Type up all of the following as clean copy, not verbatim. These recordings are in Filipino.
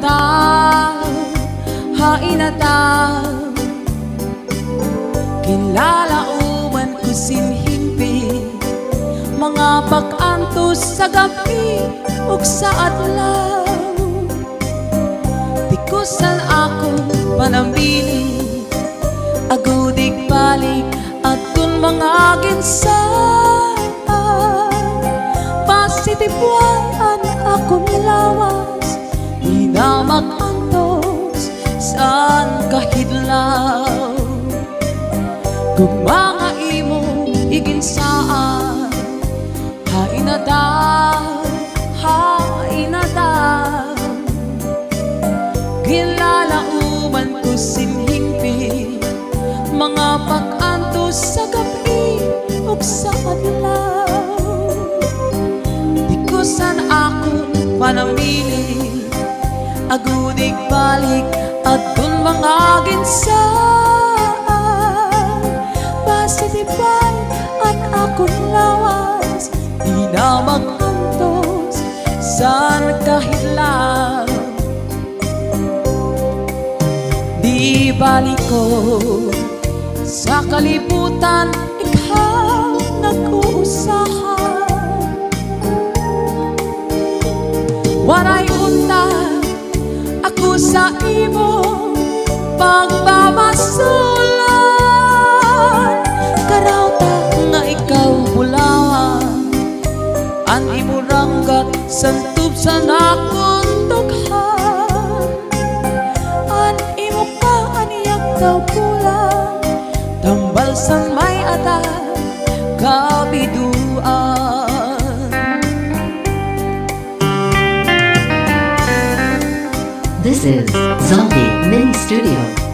Hainataw, hainataw, kinlalauman ko sinhimpi, mga pag-antos sa gabi ug sa adlaw. Tikusan ako panambili, agudig balik at kung mga ginsan, pasitipuan akong lawas, di na mag-antos saan kahidlaw. Kung mga imo iginsaan, hainataw, hainataw, ginlalauman ko sinhingpi, mga pag-antos sa gabi ug sa adlaw. Tikusan akong panamili, agudig balik at kung mga ginsan, pasitibay at akong lawas, di na mag-antos saan kahidlaw. Di balik ko sa kalibutan, ikaw nag-uusahan. Waray unta ako sa imo pagmamasulan, karauta nga ikaw bulawan, ang imo ranggat santub sa nakong dughan, an imo ka aniyak daw pulang, tambal sa may atay kabiduan. This is Zombie Mini Studio.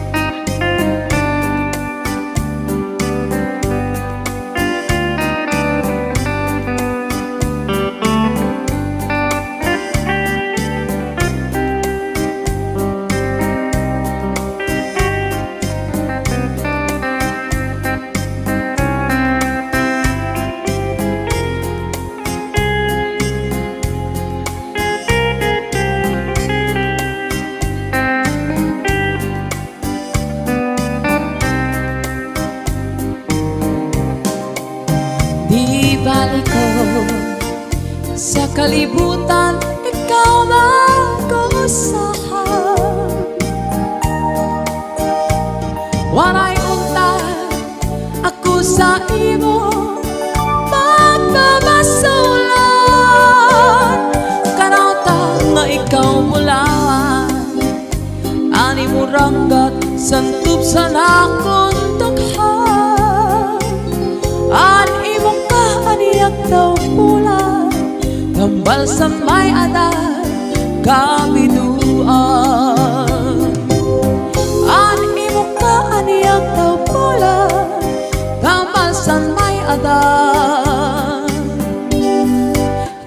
Di balik ko sa kalibutan, ikaw mag-uusahan. Waray unta ako sa imo pagmamasulan, karauta nga ikaw mulawan, ani mo ranggat santub sa nakong dughan, an imong kaaniyak daw pula, tambal sa may aday kabiduan. An imong kaaniyak daw pula, tambal sa may aday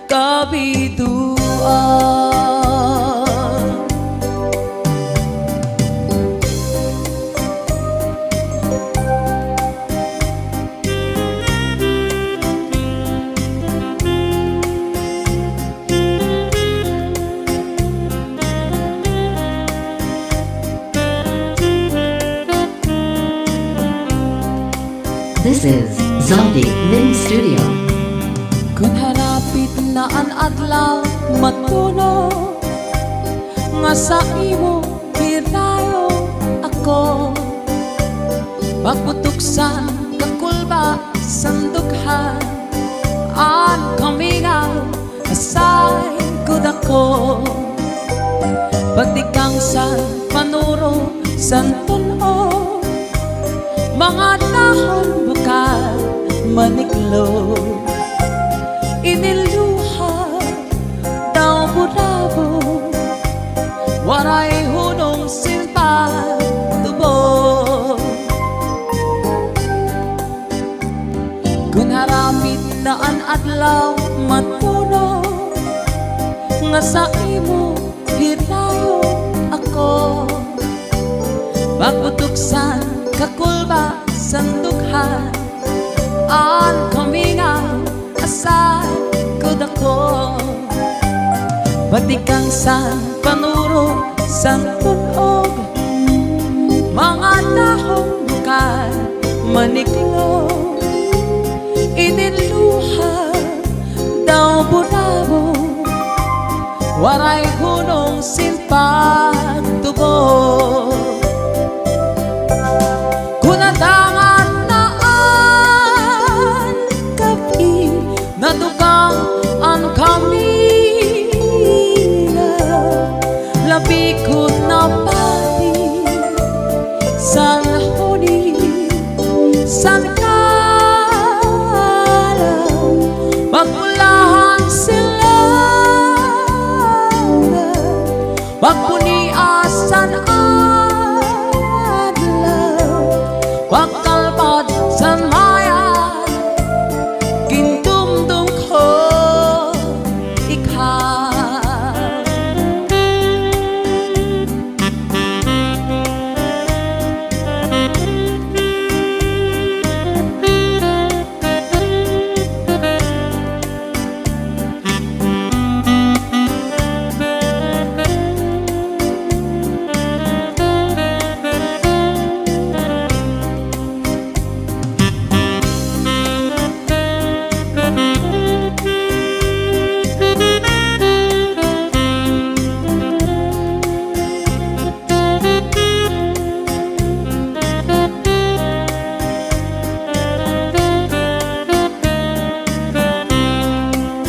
kabiduan. This is Zombie Mini Studio. Kung harapit na ang adlaw matuno, nga sa imo hirayo ako, pagputuksan kakulba sandughan, ang kamingaw asay kud ako, pagdikang sa panuro santuno, mga dahon bukal maniklo, iniluha daw burabo, waray hunong silpa tubo. Kung harapit na ang adlaw matuno, nga sa imo hirayo ako, pagputuksan kakulba sandughan, an kamingaw asay kud ako, batikang sa panuro sang tunog, mga dahong bukal maniklog, iniluha daw bunabo, waray hunong simpag tubo. Kunadangan naan kapi natukang ang kamila, labi ko na pati san huni san kala, magmulahan sila wagpuniasan adlaw, wagkalpad san mayan, gindumdum ko ikaw.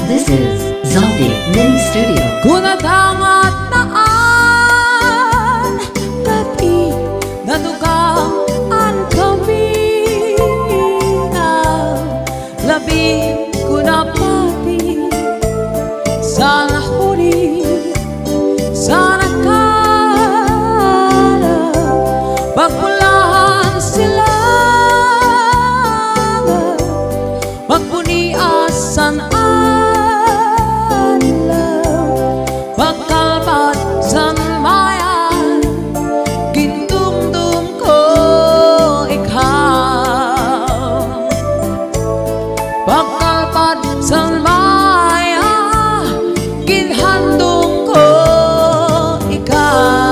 This is Zombie Mini Studio. Kunadangat naan kapi natukang ang kamina, labi ko na pati sa huli sa nakala, pagpulahan sila magpuniasan pagkalpad san mayan, gindumdum ko ikaw. Pagkalpad san mayan, ginhandong ko ikaw.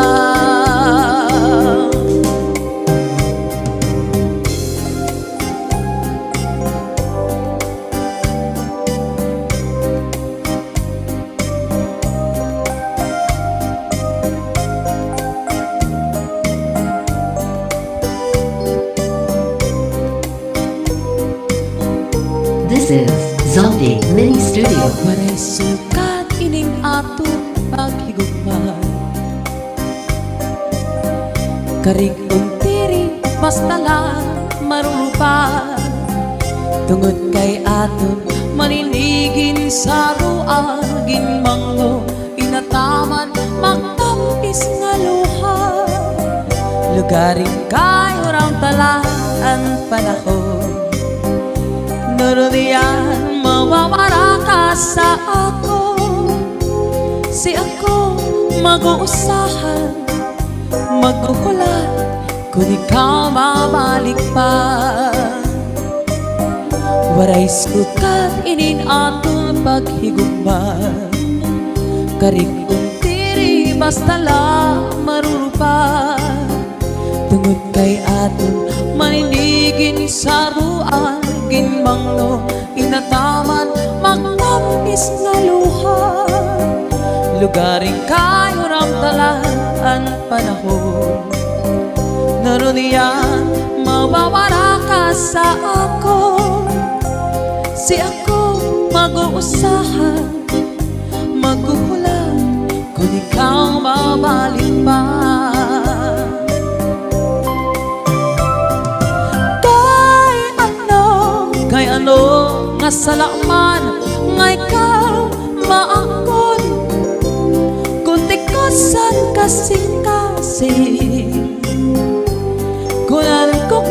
This is Zombie Mini Studio. Waray sukat ining ato paghigugma, karig untiri basta lang marurupa, tungod kay aton maninigin sa ruang ginmanglo, inataman magtapis nga luha, lugaring kayo rang talaan panahon. Nurudian mawawara ka sa ako, si ako mag-uusahan, magkukulat kung ikaw mabalik pa. Waray sukat inin aton paghigugma, karig untiri basta lang marurupa, tungod kay aton maninigin sa ruang ginmanglo, inataman magtapis nga luha, lugaring kayo ramtalaan panahon. Naruniyan mawawara ka sa ako, si ako mag-uusahan, magkukulat kung ikaw mabalik pa. Kay ano nga salaman nga ikaw maangkon, kung tikosan kasing-kasing, kung alkok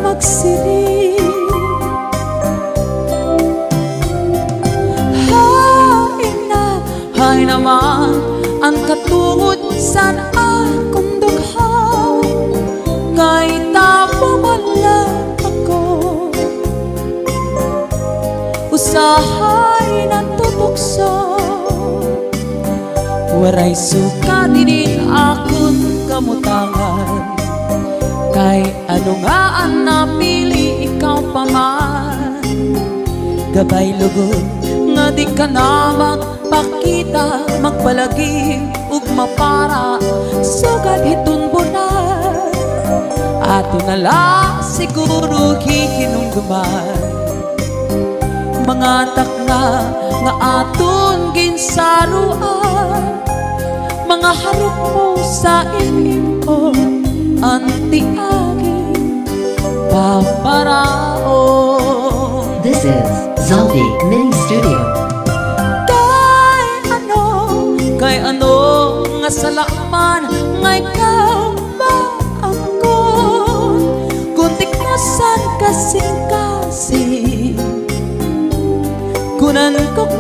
magsiri. Hay naman ang katungod sa akong dugha, kay tapo man lang ako, usahay na tutukso, waray suka din akong kamutangan. Kay ano nga ang napili ikaw pa man, gabay lugod nga di ka na magpakita, magpalagi ug mapara sugad hitun bulan. Ato na lang siguro hihinungduman mga takna nga aton ginsaruan, mga harap mo sa ilimpo anti-aging paparaon. This is Zaldi Mini Studio. Kay ano nga salaman nga ikaw maangkon, kuntik na san kasing-kasing kunan kong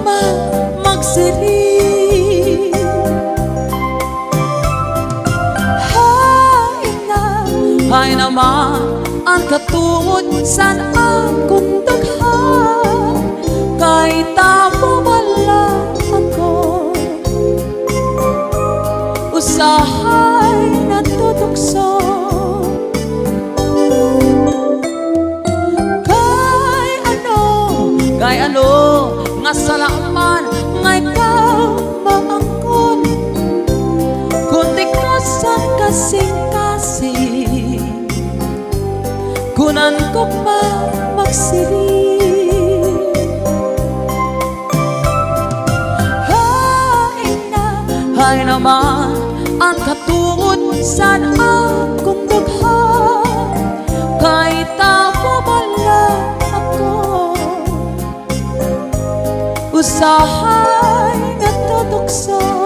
magsiri. Hay naman ang katuod san akong daghan, kay tamo wala ako, usahay natutukso. Kay ano nga salaman nga ikaw maangkon, kuntik na sa kasing-kasing kunan ko pa magsiri. Hay naman ang katuod san akong daghan, kay tamo wala ako, usahay natutukso.